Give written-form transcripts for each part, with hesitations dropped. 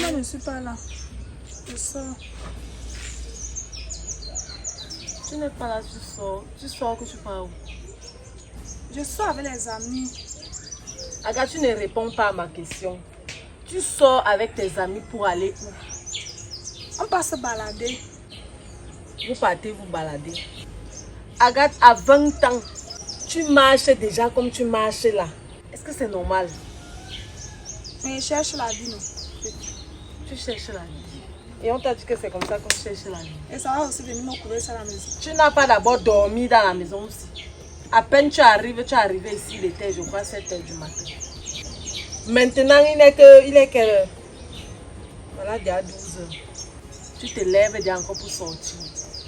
Moi, je ne suis pas là. Je sors. Tu n'es pas là, tu sors. Tu sors que tu pars où? Je sors avec les amis. Aga, tu ne réponds pas à ma question. Tu sors avec tes amis pour aller où? On passe se balader. Vous partez vous balader. Agathe, à 20 ans, tu marches déjà comme tu marches là. Est-ce que c'est normal? Mais je cherche la vie, non? Tu cherches la vie. Et on t'a dit que c'est comme ça qu'on cherche la vie. Et ça va aussi venir me couver ça à la maison. Tu n'as pas d'abord dormi dans la maison aussi. À peine tu arrives ici, il était, je crois, 7 h du matin. Maintenant, il est que... Voilà, il y a 12 h. Tu te lèves déjà encore pour sortir.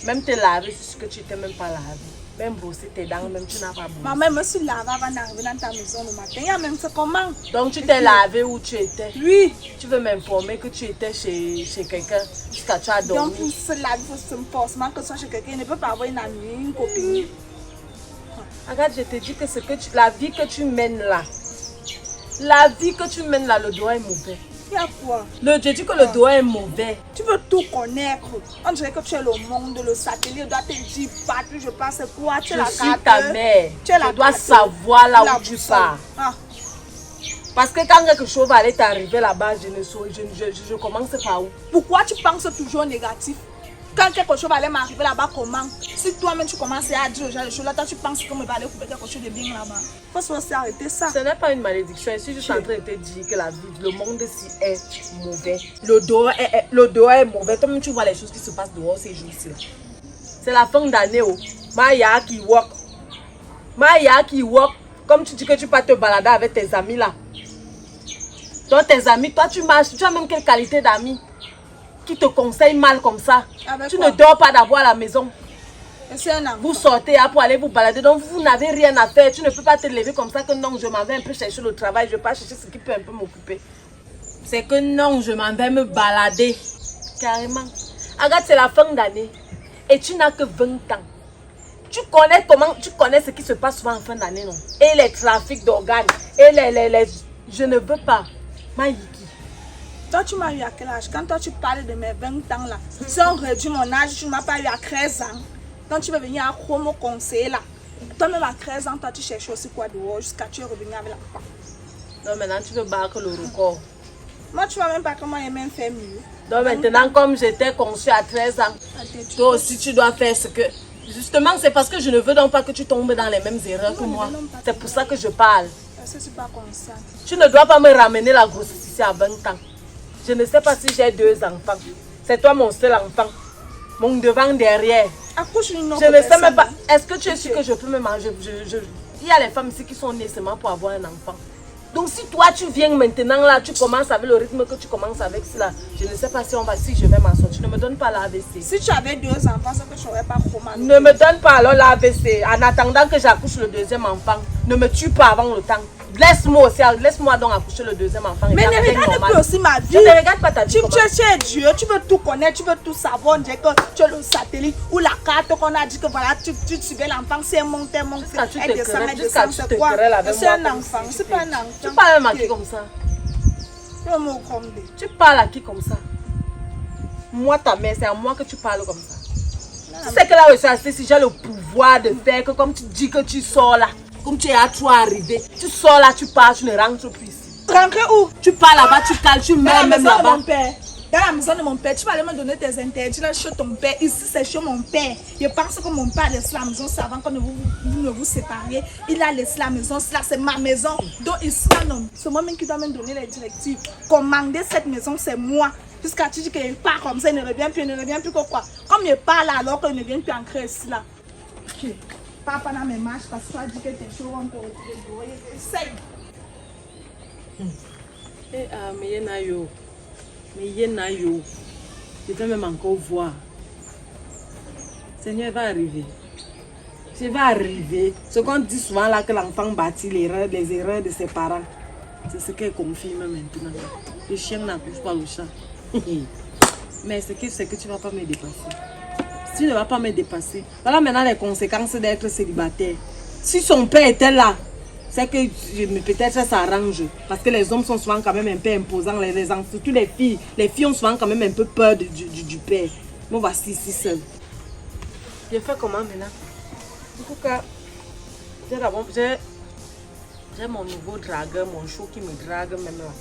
Même te laver, c'est ce que tu n'étais même pas lavé. Même brosser tes dents, même tu n'as pas brossé. Maman, je me suis lavée avant d'arriver dans ta maison le matin. Il y a même ce comment. Donc tu t'es lavé où tu étais? Oui. Tu veux m'informer que tu étais chez quelqu'un jusqu'à tu as dormi? Donc pour se laver, il faut forcément que ce soit chez quelqu'un. Il ne peut pas avoir une amie, une copine. Regarde, je te dis que, la vie que tu mènes là, le doigt est mauvais. Il y a quoi? Je dis que le doigt est mauvais. Tu veux tout connaître. On dirait que tu es le monde, le satellite doit te dire partout, je passe quoi? Tu es la Je suis ta mère. Tu es la dois savoir là où tu pars. Ah. Parce que quand quelque chose va aller t'arriver là-bas, je commence par où? Pourquoi tu penses toujours négatif? Quand quelque chose va aller m'arriver là-bas, comment? Si toi-même tu commences à dire aux gens les choses, là, toi tu penses qu'on me va aller couper quelque chose de bien là-bas. Il faut aussi arrêter ça. Ce n'est pas une malédiction, je suis juste en train de te dire que la vie, le monde ici est mauvais. Le dehors est mauvais. Toi-même tu vois les choses qui se passent dehors ces jours-ci. C'est la fin d'année. Oh. Maya qui walk. Comme tu dis que tu pars te balader avec tes amis là. Donc tes amis, toi tu marches, tu as même quelle qualité d'amis qui te conseille mal comme ça? Avec tu quoi? ne dors pas d'abord à la maison. Vous sortez pour aller vous balader, donc vous n'avez rien à faire. Tu ne peux pas te lever comme ça que non, je m'en vais un peu chercher le travail, je vais pas chercher ce qui peut un peu m'occuper. C'est que non, je m'en vais me balader. Carrément. Regarde, c'est la fin d'année et tu n'as que 20 ans. Tu connais ce qui se passe souvent en fin d'année, non? Et les trafics d'organes, et les... Je ne veux pas. Maïki. Toi, tu m'as eu à quel âge? Quand toi, tu parles de mes 20 ans là, si on réduit mon âge, tu ne m'as pas eu à 13 ans. Quand tu veux venir à me conseiller là, toi-même à 13 ans, toi, tu cherches aussi quoi dehors jusqu'à tu es revenu avec la femme. Non, maintenant, tu veux battre le record. Moi, tu ne vois même pas comment il même fait mieux. Donc, maintenant, comme j'étais conçue à 13 ans, toi aussi, tu dois faire ce que... Justement, c'est parce que je ne veux donc pas que tu tombes dans les mêmes erreurs que moi. C'est pour ça que je parle. Je ne suis pas consciente. Tu ne dois pas me ramener la grossesse ici à 20 ans. Je ne sais pas si j'ai 2 enfants. C'est toi mon seul enfant. Mon devant, derrière. Accouche une autre je ne sais personne. même pas. Est-ce que tu es sûr que je peux me manger? Il y a les femmes ici qui sont nées seulement pour avoir un enfant. Donc si toi tu viens maintenant là, tu commences avec le rythme que tu commences avec cela, je ne sais pas si je vais m'en sortir. Ne me donne pas l'AVC. Si tu avais 2 enfants, c'est que je n'aurais pas trop mal. Ne me donne pas alors l'AVC. En attendant que j'accouche le 2e enfant, ne me tue pas avant le temps. Laisse-moi donc accoucher le 2e enfant. Mais ne regarde plus aussi ma vie. Je ne regarde pas ta vie. Tu es Dieu, tu veux tout connaître, tu veux tout savoir. On dirait que tu es le satellite ou la carte qu'on a dit que voilà, tu suivais l'enfant, c'est mon c'est c'est quoi? C'est un enfant, c'est pas un enfant. Tu parles à qui comme ça? Tu parles à qui comme ça? Moi, ta mère, c'est à moi que tu parles comme ça. Tu sais que là où je suis assise, si j'ai le pouvoir de faire que comme tu dis que tu sors là, comme tu es à toi arrivé, tu sors là, tu pars, tu ne rentres plus ici. Rentrer où? Tu pars là-bas, tu cales, tu meurs même là-bas. Dans la maison de mon père, tu vas aller me donner tes interdits là chez ton père. Ici, c'est chez mon père. Je pense que mon père a laissé la maison, c'est avant que vous ne vous sépariez. Il a laissé la maison, là, c'est ma maison. Donc ici, non, c'est moi-même qui dois me donner les directives. Commander cette maison, c'est moi. Jusqu'à tu dis qu'il part comme ça, il ne revient plus que quoi. Comme il part là, alors qu'il ne vient plus ancrer ici là. Ok. Papa n'a mes marches parce que tu as dit que tes choses vont te retrouver dehors. Essaye. Mais Yenayo, je vais même encore voir. Seigneur va arriver. Je vais arriver. Ce qu'on dit souvent là que l'enfant bâtit les erreurs de ses parents. C'est ce qu'elle confirme maintenant. Le chien n'accouche pas le chat. Mais ce que c'est que tu ne vas pas me dépasser. Si tu ne vas pas me dépasser. Voilà maintenant les conséquences d'être célibataire. Si son père était là, c'est que peut-être ça s'arrange. Parce que les hommes sont souvent quand même un peu imposants. Surtout les filles. Les filles ont souvent quand même un peu peur du père. Moi, voici ici seule. Je fais comment maintenant? En tout cas, j'ai mon nouveau dragueur, mon show qui me drague même là.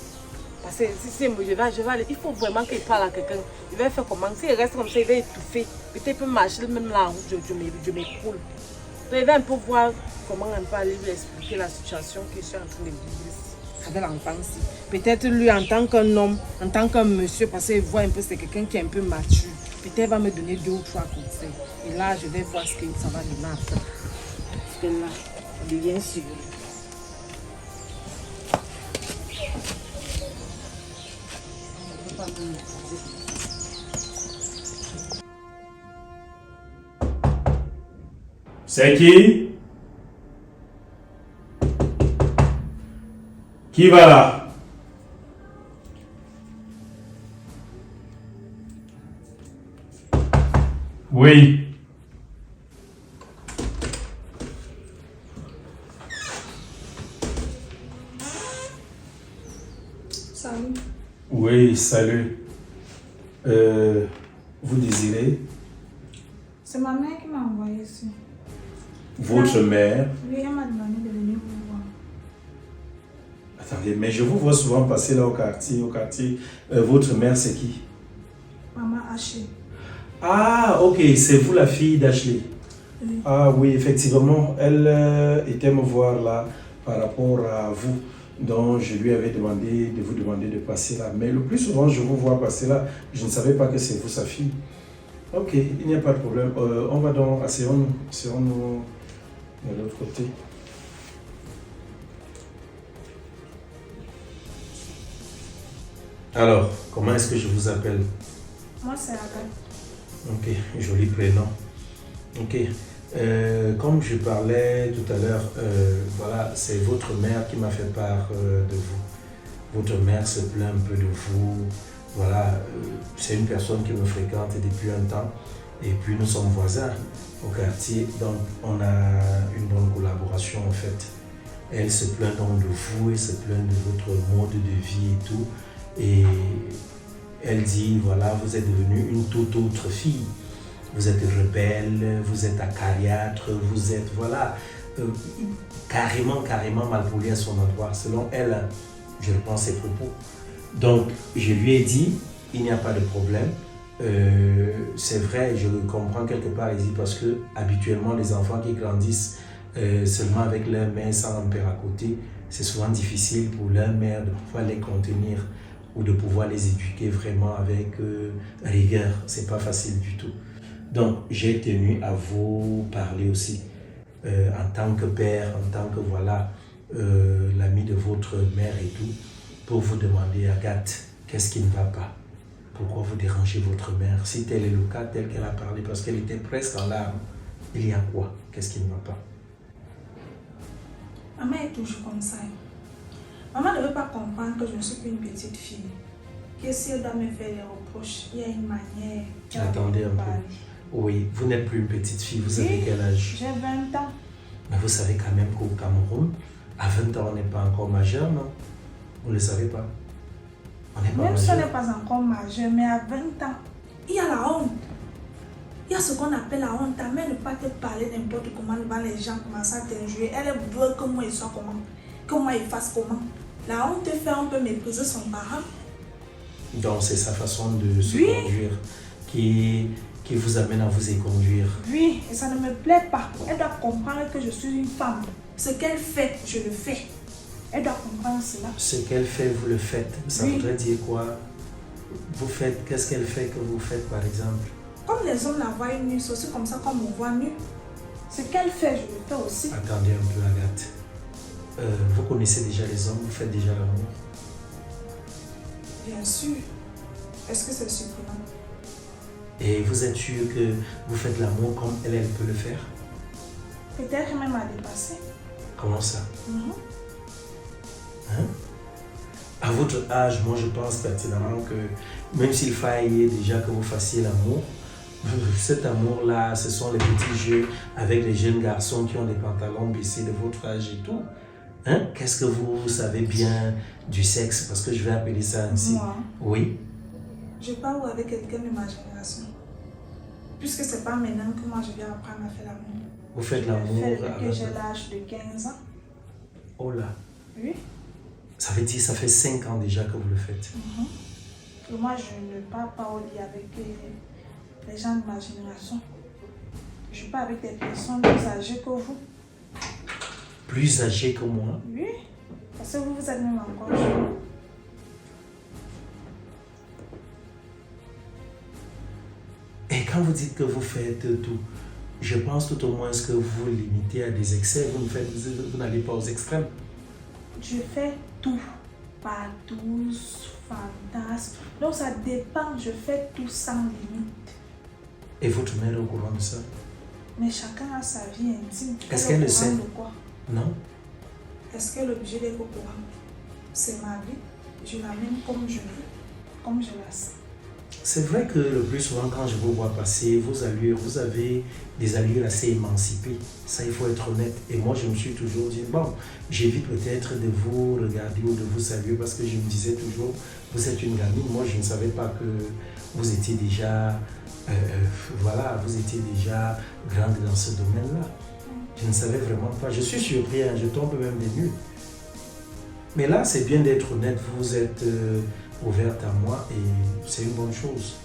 Parce que si je vais aller, il faut vraiment qu'il parle à quelqu'un. Il va faire comment? S'il reste comme ça, il va étouffer. Peut-être il peut marcher même là où je m'écroule. Donc il va un peu voir comment on peut aller lui expliquer la situation que je suis en train de vivre avec l'enfance. Peut-être lui en tant qu'un homme, en tant qu'un monsieur, parce qu'il voit un peu c'est quelqu'un qui est un peu mature. Peut-être il va me donner 2 ou 3 conseils. Et là, je vais voir ce que ça va donner après. Parce que là, il est bien sûr. C'est qui? Qui va là? Oui. Salut. Oui, salut. Vous désirez? C'est ma mère qui m'a envoyé ici. Votre mère? Oui, elle m'a demandé de venir vous voir. Attendez, mais je vous vois souvent passer là au quartier. Votre mère, c'est qui? Maman Ashley. Ah, ok, c'est vous la fille d'Ashley. Oui. Ah oui, effectivement, elle était me voir là par rapport à vous. Donc, je lui avais demandé de vous demander de passer là. Mais le plus souvent, je vous vois passer là. Je ne savais pas que c'est vous, sa fille. Ok, il n'y a pas de problème. On va donc, asseyons-nous de l'autre côté. Alors, comment est-ce que je vous appelle? Moi, c'est Agathe. Ok, joli prénom. Ok, comme je parlais tout à l'heure, voilà, c'est votre mère qui m'a fait part de vous. Votre mère se plaint un peu de vous. Voilà, c'est une personne qui me fréquente depuis un temps. Et puis nous sommes voisins au quartier, donc on a une bonne collaboration en fait. Elle se plaint donc de vous, elle se plaint de votre mode de vie et tout. Et elle dit, voilà, vous êtes devenue une toute autre fille. Vous êtes rebelle, vous êtes acariâtre, vous êtes, voilà, carrément malpoli à son endroit. Selon elle, je reprends ses propos. Donc, je lui ai dit, il n'y a pas de problème. C'est vrai, je le comprends quelque part ici parce que habituellement, les enfants qui grandissent seulement avec leur mère sans un père à côté, c'est souvent difficile pour leur mère de pouvoir les contenir ou de pouvoir les éduquer vraiment avec rigueur. C'est pas facile du tout. Donc, j'ai tenu à vous parler aussi en tant que père, en tant que voilà, l'ami de votre mère et tout, pour vous demander, Agathe, qu'est-ce qui ne va pas? Pourquoi vous dérangez votre mère? Si tel est le cas, tel qu'elle a parlé, parce qu'elle était presque en larmes, il y a quoi? Qu'est-ce qui ne va pas? Maman est toujours comme ça. Maman ne veut pas comprendre que je ne suis qu'une petite fille. Que si elle doit me faire des reproches, il y a une manière. Attendez un peu. Oui, vous n'êtes plus une petite fille, vous avez quel âge? J'ai 20 ans. Mais vous savez quand même qu'au Cameroun, à 20 ans, on n'est pas encore majeur, non? Vous ne le savez pas? On n'est pas Même si on majeur. n'est pas encore majeur, mais à 20 ans, il y a la honte. Il y a ce qu'on appelle la honte. Ta mère ne pas te parler n'importe comment devant les gens, commencer à t'injurier. Elle veut que moi il soit comment? Que moi il fasse comment? La honte te fait un peu mépriser son parent. Donc c'est sa façon de se conduire qui vous amène à vous éconduire. Oui, et ça ne me plaît pas. Elle doit comprendre que je suis une femme. Ce qu'elle fait, je le fais. Elle doit comprendre cela. Ce qu'elle fait, vous le faites. Ça Oui. voudrait dire quoi? Vous faites, qu'est-ce qu'elle fait que vous faites par exemple? Comme les hommes la voient nue, c'est aussi comme ça qu'on me voit nue. Ce qu'elle fait, je le fais aussi. Attendez un peu, Agathe. Vous connaissez déjà les hommes, vous faites déjà l'amour? Bien sûr. Est-ce que c'est surprenant? Et vous êtes sûr que vous faites l'amour comme elle peut le faire? Peut-être même à dépasser. Comment ça? Mhm. Hein? À votre âge, moi je pense pertinemment que même s'il faille déjà que vous fassiez l'amour, cet amour-là, ce sont les petits jeux avec les jeunes garçons qui ont des pantalons baissés de votre âge et tout. Hein? Qu'est-ce que vous savez bien du sexe? Parce que je vais appeler ça ainsi. Moi, Oui. je parle avec quelqu'un de ma génération. Puisque c'est pas maintenant que moi je viens apprendre à faire l'amour. Vous faites Je l'amour fais depuis que avec... j'ai l'âge de 15 ans. Oh là. Oui. Ça veut dire ça fait 5 ans déjà que vous le faites. Et moi, je ne parle pas au lit avec les gens de ma génération. Je parle avec des personnes plus âgées que vous. Plus âgé que moi. Oui. Parce que vous êtes même encore jeune. Et quand vous dites que vous faites tout, je pense tout au moins que vous vous limitez à des excès, vous n'allez pas aux extrêmes. Je fais tout. Pas douce, fantasme. Donc ça dépend, je fais tout sans limite. Et votre mère est au courant de ça? Mais chacun a sa vie intime. Est-ce Elle qu'elle est le au courant sait? de quoi? Non? Est-ce qu'elle est obligée d'être au courant? C'est ma vie. Je l'amène comme je veux, comme je la sens. C'est vrai que le plus souvent quand je vous vois passer, vos allures, vous avez des allures assez émancipées. Ça, il faut être honnête. Et moi, je me suis toujours dit, bon, j'évite peut-être de vous regarder ou de vous saluer parce que je me disais toujours, vous êtes une gamine. Moi, je ne savais pas que vous étiez déjà, voilà, vous étiez déjà grande dans ce domaine-là. Je ne savais vraiment pas. Je suis surpris, hein, je tombe même des nues. Mais là, c'est bien d'être honnête. Vous êtes ouverte à moi et c'est une bonne chose.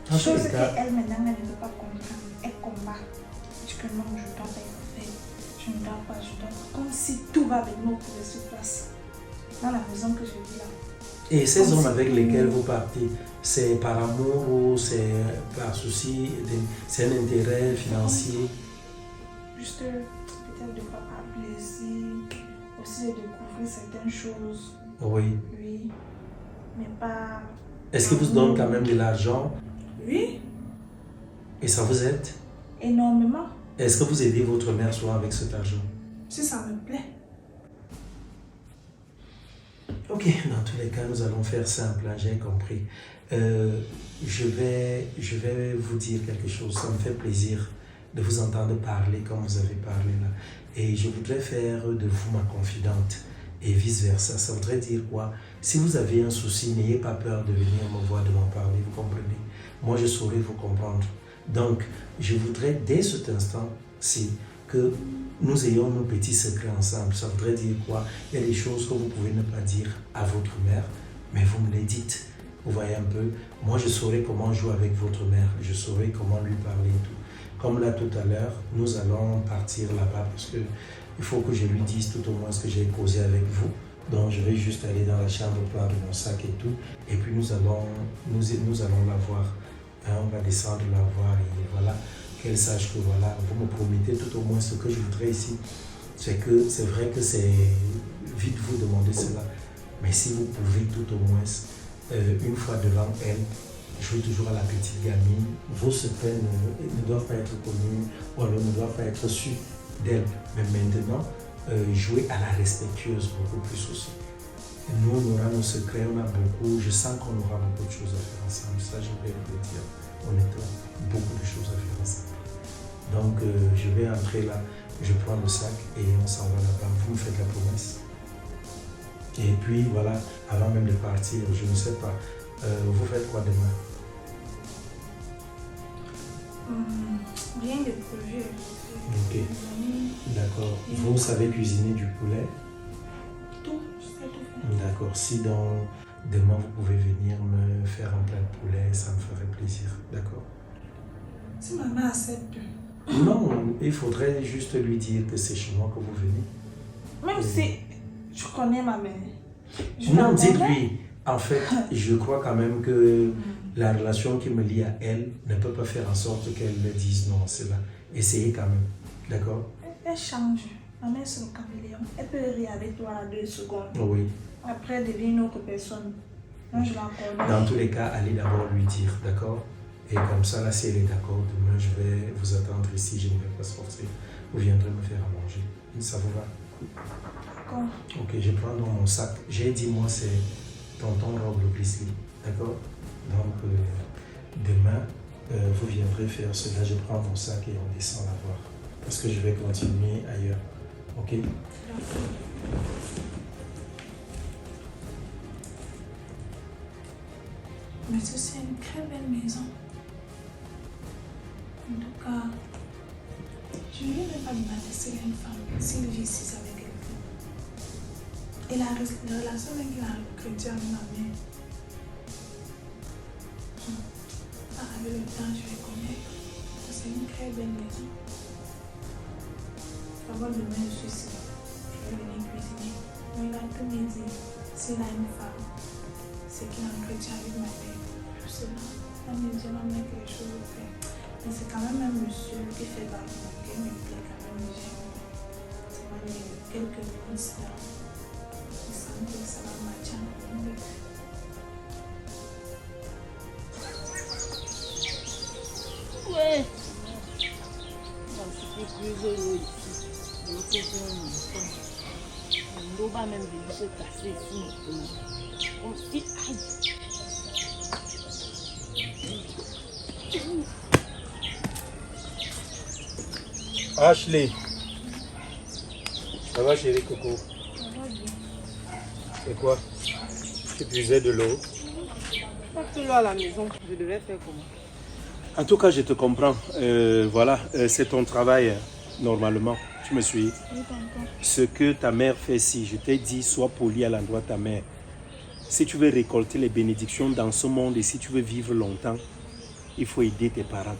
En tous Chose les cas, qu'elle maintenant elle ne peut pas comprendre. Elle combat. Elle dit que non, je ne dois pas y faire. Je ne dois pas, je dois pas. Comme si tout va venir pour les sur place. Dans la maison que je vis là. et ces Comme hommes si avec tout- lesquels vous partez, c'est par amour ou c'est par souci, c'est un intérêt financier? Juste peut-être de faire par plaisir. Aussi de découvrir certaines choses. Oui. Oui. Mais pas. Est-ce qu'ils vous donnent quand même de l'argent Oui, et ça vous aide? énormément. Est-ce que vous aidez votre mère souvent avec cet argent? Si ça me plaît. Ok, dans tous les cas, nous allons faire simple, hein, j'ai compris. Je vais vous dire quelque chose. Ça me fait plaisir de vous entendre parler comme vous avez parlé là. Et je voudrais faire de vous ma confidente et vice-versa. Ça voudrait dire quoi? Si vous avez un souci, n'ayez pas peur de venir me voir, de m'en parler, vous comprenez? Moi, je saurai vous comprendre. Donc, je voudrais dès cet instant-ci que nous ayons nos petits secrets ensemble. Ça voudrait dire quoi? Il y a des choses que vous pouvez ne pas dire à votre mère, mais vous me les dites. Vous voyez un peu? Moi, je saurai comment jouer avec votre mère. Je saurai comment lui parler et tout. Comme là, tout à l'heure, nous allons partir là-bas parce que il faut que je lui dise tout au moins ce que j'ai causé avec vous. Donc, je vais juste aller dans la chambre, prendre mon sac et tout. Et puis, nous allons la voir. Hein, on va descendre la voir et voilà. Qu'elle sache que voilà, vous me promettez tout au moins ce que je voudrais ici. C'est que c'est vrai que c'est vite vous demander cela. Mais si vous pouvez tout au moins, une fois devant elle, jouer toujours à la petite gamine, vos secrets ne doivent pas être connus ou alors ne doivent pas être su d'elle. Mais maintenant, jouer à la respectueuse beaucoup plus aussi. Nous, on aura nos secrets, on a beaucoup, je sens qu'on aura beaucoup de choses à faire ensemble. Ça, je vais le dire honnêtement, beaucoup de choses à faire ensemble. Donc, je vais entrer là, je prends le sac et on s'en va là-bas. Vous me faites la promesse. Et puis, voilà, avant même de partir, je ne sais pas, vous faites quoi demain? Rien de prévu. Ok, d'accord. Vous savez cuisiner du poulet? Tout, je sais tout faire. D'accord. Si demain vous pouvez venir me faire un plat de poulet, ça me ferait plaisir. D'accord. Si maman accepte. Non, il faudrait juste lui dire que c'est chez moi que vous venez. Même si je connais ma mère. Je Non, la connais. dites-lui. En fait, je crois quand même que la relation qui me lie à elle ne peut pas faire en sorte qu'elle me dise non, c'est là. Essayez quand même. D'accord? Elle change. Ma mère, c'est le caméléon. Elle peut rire avec toi à 2 secondes. Oui. Après, elle devient une autre personne. Moi, je la connais. Dans tous les cas, allez d'abord lui dire, d'accord? Et comme ça, là, si elle est d'accord, demain, je vais vous attendre ici, je ne vais pas sortir. Vous viendrez me faire à manger. Ça vous va? D'accord. Ok, je prends dans mon sac. J'ai dit, moi, c'est tonton Rob le Grizzly. D'accord? Donc, demain, vous viendrez faire cela. Je prends mon sac et on descend la voir. Parce que je vais continuer ailleurs. Ok? Mais c'est une très belle maison. En tout cas, je ne vais pas me battre s'il y a une femme, s'il vit ici avec quelqu'un. Et la relation avec la chrétienne, ma mère, avec le temps, je vais connaître. C'est une très belle maison. Avant demain, je suis ici. Je vais venir cuisiner. Mais il a tout me dit, s'il a une femme, c'est qu'il a un chrétien avec ma mère. Je sais pas. La maison, on a quelque chose à faire. Mais c'est quand même un monsieur qui fait la banque, qui me plaît quand même. C'est moi, quelques minutes là. Il semble que ça va matcher en même. Ouais. On va même venir se casser ici maintenant. On se dit, Ashley. Ça va chérie Coco? C'est quoi? Tu puisais de l'eau? Pas que l'eau à la maison, je devais faire comment? En tout cas, je te comprends. Voilà, c'est ton travail, normalement. Tu me suis? Oui, tonton. Ce que ta mère fait ici, je t'ai dit, sois poli à l'endroit de ta mère. Si tu veux récolter les bénédictions dans ce monde et si tu veux vivre longtemps, il faut aider tes parents.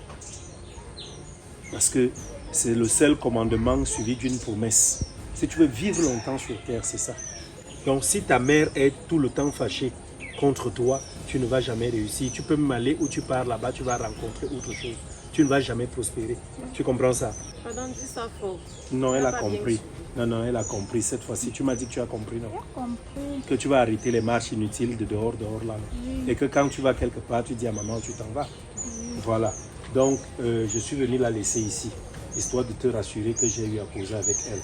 Parce que c'est le seul commandement suivi d'une promesse. Si tu veux vivre longtemps sur terre, c'est ça. Donc si ta mère est tout le temps fâchée contre toi, tu ne vas jamais réussir. Tu peux même aller où tu pars là-bas, tu vas rencontrer autre chose. Tu ne vas jamais prospérer. Tu comprends ça? Pardon, dis ça fort. Non, elle a pas compris. bien Non, elle a compris cette fois-ci. Tu m'as dit que tu as compris, non? J'ai compris. Que tu vas arrêter les marches inutiles de dehors là. Et que quand tu vas quelque part, tu dis à maman, tu t'en vas. Voilà. Donc, je suis venu la laisser ici, histoire de te rassurer que j'ai eu à causer avec elle.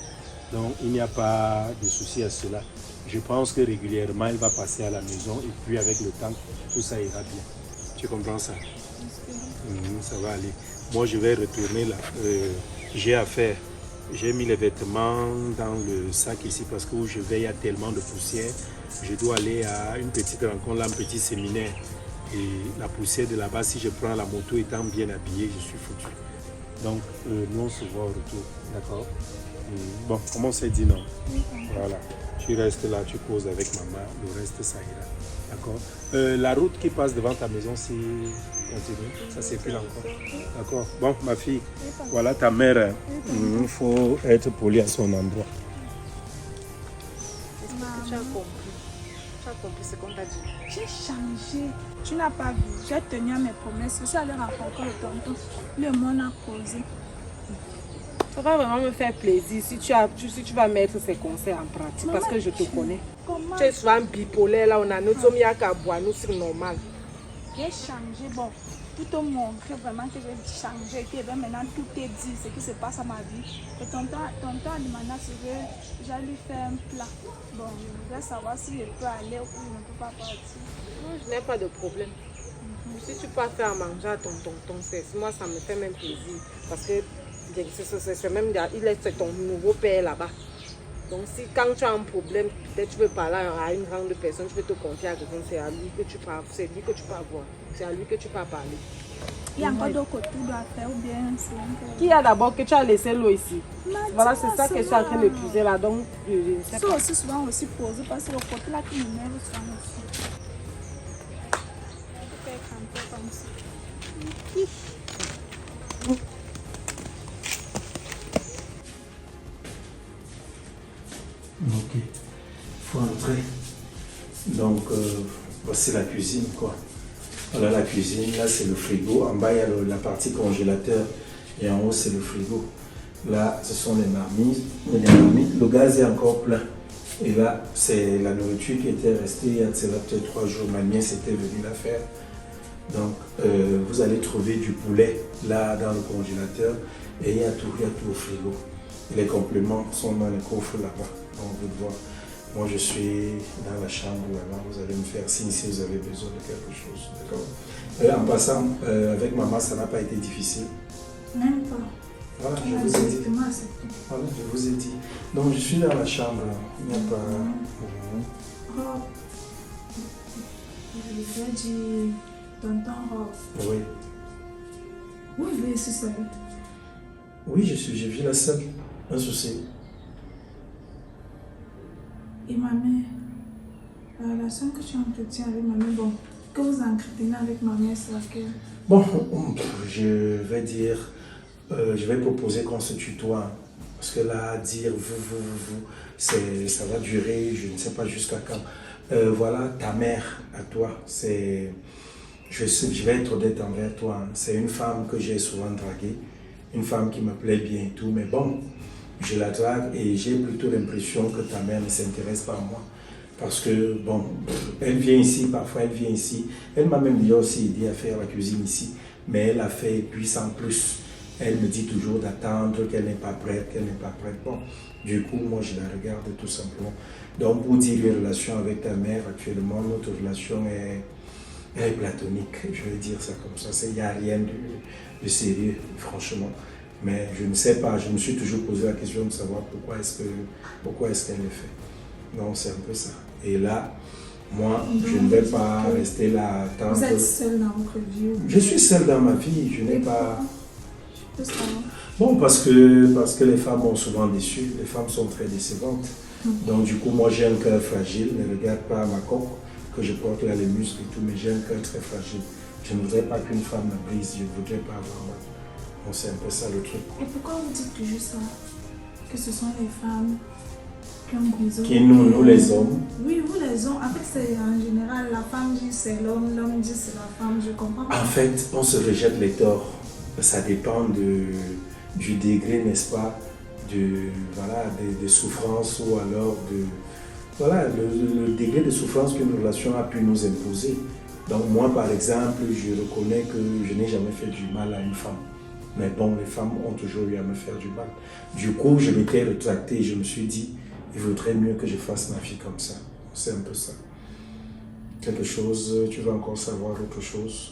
Donc, il n'y a pas de souci à cela. Je pense que régulièrement, elle va passer à la maison et puis avec le temps, tout ça ira bien. Tu comprends ça? Ça va aller. Moi, je vais retourner là. J'ai à faire. J'ai mis les vêtements dans le sac ici parce que où je vais, il y a tellement de poussière. Je dois aller à une petite rencontre, là, un petit séminaire. Et la poussière de là-bas, si je prends la moto étant bien habillé, je suis foutu. Donc, nous, on se voit au retour. D'accord? Bon, comment on s'est dit non? Voilà. Tu restes là, tu causes avec maman. Le reste, ça ira. D'accord? La route qui passe devant ta maison, c'est... Continue. Ça circule encore. D'accord? Bon, ma fille, voilà ta mère. Il faut être poli à son endroit. Est-ce que tu as compris? Tu as compris ce qu'on t'a dit? J'ai changé. Tu n'as pas vu. J'ai tenu à mes promesses. Je suis allée rencontrer le tonton. Le monde a causé. Ça va vraiment me faire plaisir si tu vas mettre ces conseils en pratique. Parce que je te connais. Comment? Tu es souvent bipolaire là, on a notre homme à boire, nous c'est normal. J'ai changé. Bon, tout te montrer vraiment que j'ai changé. Et bien maintenant, tout est dit. Ce qui se passe à ma vie. Le tonton a demandé à ce que j'allais lui faire un plat. Bon, je voudrais savoir si je peux aller ou je ne peux pas partir. Non, je n'ai pas de problème. Si tu peux faire à manger à ton tonton, moi ça me fait même plaisir. Parce que c'est même, c'est ton nouveau père là-bas. Donc si quand tu as un problème, peut-être tu veux parler à une grande personne, tu peux te confier à quelqu'un, c'est à lui que tu peux avoir. C'est à lui que tu peux parler. Il y a encore d'autres que tu dois faire ou bien c'est un peu... Qui a d'abord que tu as laissé l'eau ici? Voilà, c'est ça que je suis en train de puiser là. Donc, je ne sais ça pas. aussi souvent aussi posé parce que le côté là qui m'énerve souvent aussi. Je peux être un peu comme ça. Ok. Il faut entrer. Donc, voici la cuisine, quoi. Voilà la cuisine. Là, c'est le frigo. En bas, il y a la partie congélateur. Et en haut, c'est le frigo. Là, ce sont les marmites. Le gaz est encore plein. Et là, c'est la nourriture qui était restée il y a peut-être 3 jours. Ma nièce était venue la faire. Donc, vous allez trouver du poulet là dans le congélateur. Et il y a tout au frigo. Et les compléments sont dans les coffres là-bas. Donc, vous devez voir. Moi, je suis dans la chambre là-bas. Vous allez me faire signe si vous avez besoin de quelque chose. D'accord? En passant, avec maman, ça n'a pas été difficile. Même pas. Voilà, On je a vous ai dit. directement accepté. Voilà, je vous ai dit. Donc, je suis dans la chambre. Il n'y a pas... Rob, je vais dire tonton Rob. Oui. Vous vivez ici seul? Oui, je vis là seul. Un souci. Et ma mère, la relation que tu entretiens avec ma mère, bon, que vous entretenez avec ma mère, c'est laquelle? Bon, je vais dire, je vais proposer qu'on se tutoie. Parce que là, dire vous, ça va durer, je ne sais pas jusqu'à quand. Voilà, ta mère, à toi, je vais être honnête envers toi. Hein. C'est une femme que j'ai souvent draguée, une femme qui me plaît bien et tout, mais bon, je la drague et j'ai plutôt l'impression que ta mère ne s'intéresse pas à moi. Parce que, bon, elle vient ici, parfois elle vient ici. Elle m'a même déjà aussi aidé à faire la cuisine ici, mais elle a fait puis sans plus. Elle me dit toujours d'attendre, qu'elle n'est pas prête, qu'elle n'est pas prête. Bon, du coup, moi, je la regarde tout simplement. Donc, pour dire les relations avec ta mère, actuellement, notre relation est platonique. Je vais dire ça comme ça. Il n'y a rien de sérieux, franchement. Mais je ne sais pas, je me suis toujours posé la question de savoir pourquoi est-ce qu'elle le fait. Donc, c'est un peu ça. Et là, moi, je ne vais pas rester là à attendre. Vous êtes seul dans votre vie? Je suis seul dans ma vie, je n'ai pas... Pourquoi? Bon, parce que les femmes ont souvent déçu, les femmes sont très décevantes. Donc du coup, moi j'ai un cœur fragile, ne regarde pas ma coque, que je porte là les muscles et tout, mais j'ai un cœur très fragile. Je ne voudrais pas qu'une femme me brise, je ne voudrais pas avoir mal. Donc c'est un peu ça le truc. Et pourquoi vous dites toujours ça? Que ce sont les femmes qui ont brisé? Qui nous les hommes? Oui, vous les hommes. En fait, c'est en général, la femme dit c'est l'homme, l'homme dit c'est la femme, je comprends pas. En fait, on se rejette les torts. Ça dépend du degré, n'est-ce pas, de souffrance ou alors le degré de souffrance qu'une relation a pu nous imposer. Donc moi, par exemple, je reconnais que je n'ai jamais fait du mal à une femme. Mais bon, les femmes ont toujours eu à me faire du mal. Du coup, je m'étais rétracté et je me suis dit, il vaudrait mieux que je fasse ma vie comme ça. C'est un peu ça. Quelque chose, tu veux encore savoir autre chose?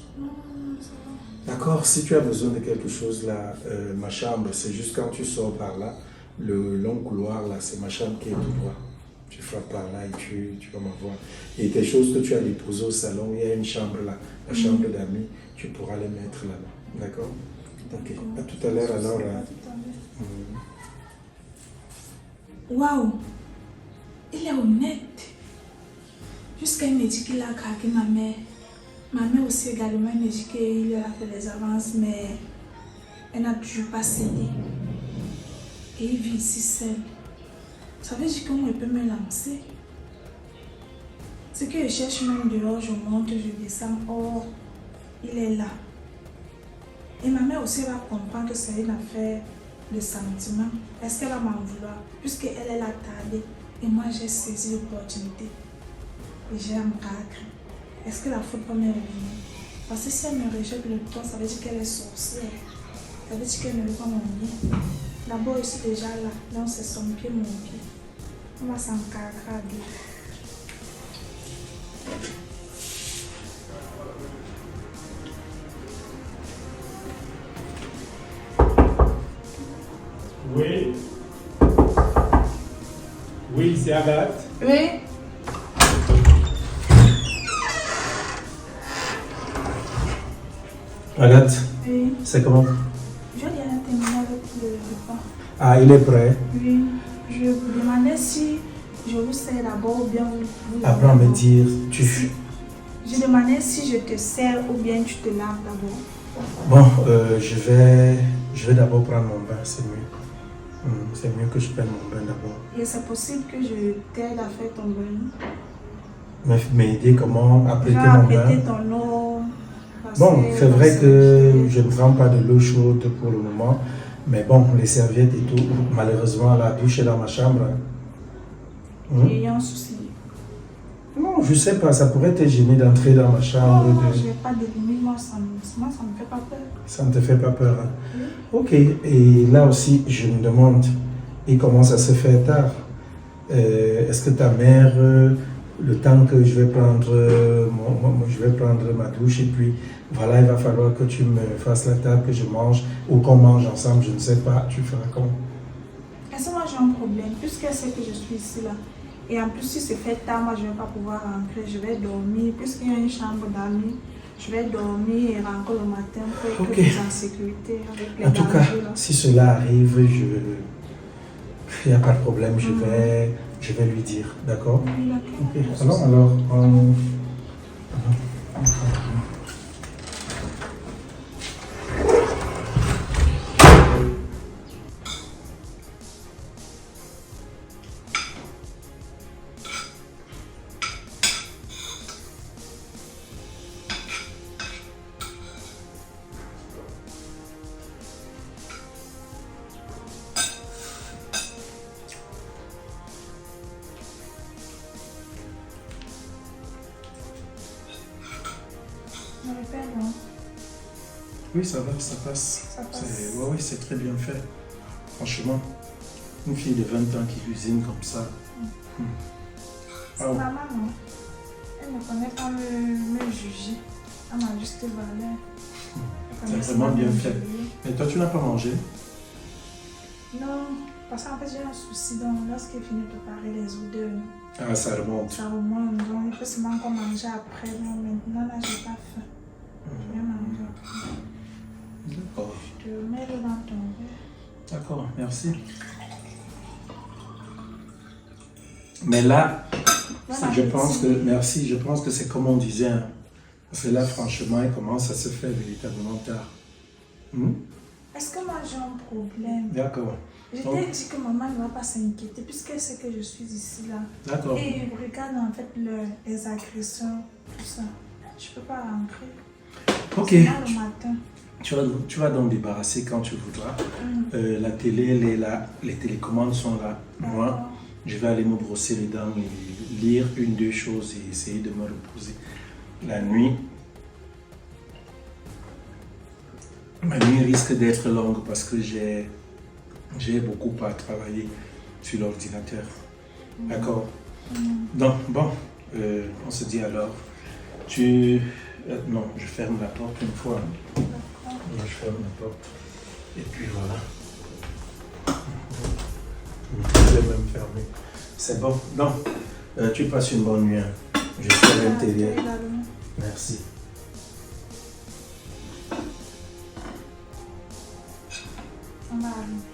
D'accord, si tu as besoin de quelque chose là, ma chambre, c'est juste quand tu sors par là, le long couloir là, c'est ma chambre qui est tout droit. Tu frappes par là et tu vas m'avoir. Et tes choses que tu as déposées au salon, il y a une chambre là, la chambre d'amis, tu pourras les mettre là-bas. D'accord? Ok, à tout à l'heure alors. Waouh! Il est honnête. Jusqu'à il me dit qu'il a craqué ma mère. Ma mère aussi également me dit qu'il a fait les avances, mais elle n'a toujours pas cédé. Et il vit ici seul. Ça veut dire comment il peut me lancer. Ce que je cherche même dehors, je monte, je descends. Or, il est là. Et ma mère aussi va comprendre que c'est une affaire de sentiment. Est-ce qu'elle va m'en vouloir? Puisqu'elle est là tardée. Et moi, j'ai saisi l'opportunité. Et j'ai un craquer. Est-ce que la faute peut me revenir? Parce que si elle me rejette le temps, ça veut dire qu'elle est sorcière. Ça veut dire qu'elle ne veut pas mon bien. D'abord, je suis déjà là. Donc, c'est son pied, mon pied. On va s'encarrer à deux. Oui. Oui, c'est Agathe. Oui. Agathe, Oui. c'est comment? Je viens de terminer avec le repas. Ah, il est prêt. Oui. Je vous demandais si je vous sers d'abord ou bien vous Après, on me dire, Je demandais si je te sers ou bien tu te laves d'abord. Bon, je vais d'abord prendre mon bain, c'est mieux. C'est mieux que je prenne mon bain d'abord. Et c'est possible que je t'aide à faire ton bain. M'aider comment apprêter Genre mon bain? apprêter ton eau. Bon, c'est vrai que je ne prends pas de l'eau chaude pour le moment. Mais bon, les serviettes et tout, malheureusement, la douche est dans ma chambre. Il y a un souci. Non, je sais pas, ça pourrait te gêner d'entrer dans ma chambre. Non, je n'ai pas de limite, moi ça ne me fait pas peur. Ça ne te fait pas peur, hein? Ok, et là aussi, je me demande, il commence à se faire tard. Est-ce que ta mère le temps que je vais prendre, je vais prendre ma douche et puis voilà, il va falloir que tu me fasses la table, que je mange ou qu'on mange ensemble, je ne sais pas, tu feras comment? Est-ce que moi j'ai un problème? Puisqu'elle sait que je suis ici là. Et en plus, si c'est fait tard, moi je ne vais pas pouvoir rentrer, je vais dormir. Puisqu'il y a une chambre d'amis, je vais dormir et rentrer le matin pour être plus en sécurité avec les En tout cas, dangers, là. si cela arrive, il n'y a pas de problème, je vais lui dire, d'accord? Oui, d'accord. Ok. Alors, oui, ça va, ça passe. Ça passe. Oui, c'est très bien fait. Franchement, une fille de 20 ans qui cuisine comme ça. C'est ma maman. Elle ne connaît pas me juger. Elle m'a juste valeur. C'est vraiment bien fait. Mais toi, tu n'as pas mangé? Non, parce qu'en fait j'ai un souci. Donc lorsqu'il finit de préparer les odeurs, Ah, ça remonte. ça remonte. Donc il peut seulement qu'on manger après. Donc maintenant là, j'ai pas faim. Je vais manger après. D'accord. Je te mets le dans ton verre. D'accord, merci. Mais là, je pense que c'est comme on disait. Hein. Parce que là, franchement, il commence à se faire véritablement tard. Est-ce que moi j'ai un problème? D'accord. Je t'ai dit que maman ne va pas s'inquiéter puisqu'elle sait que je suis ici là. D'accord. Et regarde en fait les agressions, tout ça. Je peux pas rentrer. Ok. C'est là le matin. Tu vas donc débarrasser quand tu voudras. La télé, elle est là. Les télécommandes sont là. Moi, je vais aller me brosser les dents et lire une, deux choses et essayer de me reposer. La nuit, ma nuit risque d'être longue parce que j'ai beaucoup à travailler sur l'ordinateur. D'accord? Donc, bon, on se dit alors. Non, je ferme la porte une fois. Je ferme la porte. Et puis voilà. Je vais même fermer. C'est bon. Donc, tu passes une bonne nuit. Hein. Je serai à l'intérieur. Merci. On va aller.